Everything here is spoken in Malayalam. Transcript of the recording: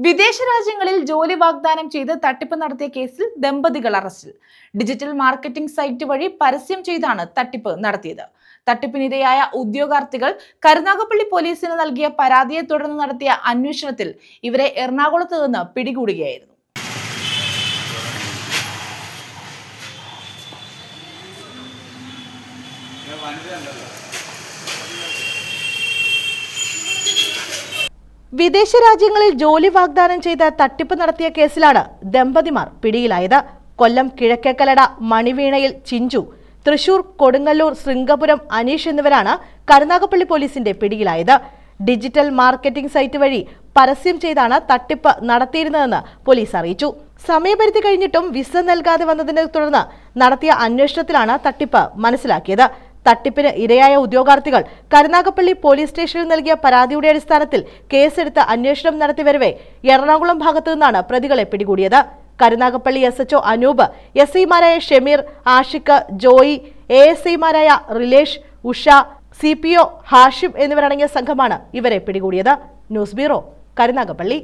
വിദേശ രാജ്യങ്ങളിൽ ജോലി വാഗ്ദാനം ചെയ്ത് തട്ടിപ്പ് നടത്തിയ കേസിൽ ദമ്പതികൾ അറസ്റ്റിൽ. ഡിജിറ്റൽ മാർക്കറ്റിംഗ് സൈറ്റ് വഴി പരസ്യം ചെയ്താണ് തട്ടിപ്പ് നടത്തിയത്. തട്ടിപ്പിനിരയായ ഉദ്യോഗാർത്ഥികൾ കരുനാഗപ്പള്ളി പോലീസിന് നൽകിയ പരാതിയെ തുടർന്ന് നടത്തിയ അന്വേഷണത്തിൽ ഇവരെ എറണാകുളത്ത് നിന്ന് പിടികൂടുകയായിരുന്നു. വിദേശ രാജ്യങ്ങളിൽ ജോലി വാഗ്ദാനം ചെയ്ത് തട്ടിപ്പ് നടത്തിയ കേസിലാണ് ദമ്പതിമാർ പിടിയിലായത്. കൊല്ലം കിഴക്കേക്കലട മണിവീണയിൽ ചിഞ്ചു, തൃശൂർ കൊടുങ്ങല്ലൂർ ശൃംഗപുരം അനീഷ് എന്നിവരാണ് കരുനാഗപ്പള്ളി പോലീസിന്റെ പിടിയിലായത്. ഡിജിറ്റൽ മാർക്കറ്റിംഗ് സൈറ്റ് വഴി പരസ്യം ചെയ്താണ് തട്ടിപ്പ് നടത്തിയിരുന്നതെന്ന് പോലീസ് അറിയിച്ചു. സമയപരിധി കഴിഞ്ഞിട്ടും വിസ നൽകാതെ വന്നതിനെ തുടർന്ന് നടത്തിയ അന്വേഷണത്തിലാണ് തട്ടിപ്പ് മനസ്സിലാക്കിയത്. തട്ടിപ്പിന് ഇരയായ ഉദ്യോഗാർത്ഥികൾ കരുനാഗപ്പള്ളി പോലീസ് സ്റ്റേഷനിൽ നൽകിയ പരാതിയുടെ അടിസ്ഥാനത്തിൽ കേസെടുത്ത് അന്വേഷണം നടത്തിവരവെ എറണാകുളം ഭാഗത്തു നിന്നാണ് പ്രതികളെ പിടികൂടിയത്. കരുനാഗപ്പള്ളി SHO അനൂപ്, SIമാരായ ഷമീർ, ആഷിഖ്, ജോയി, ASIമാരായ റിലേഷ്, ഉഷ, CPO ഹാഷിം എന്നിവരടങ്ങിയ സംഘമാണ് ഇവരെ പിടികൂടിയത്. News bureau, Karunagappally.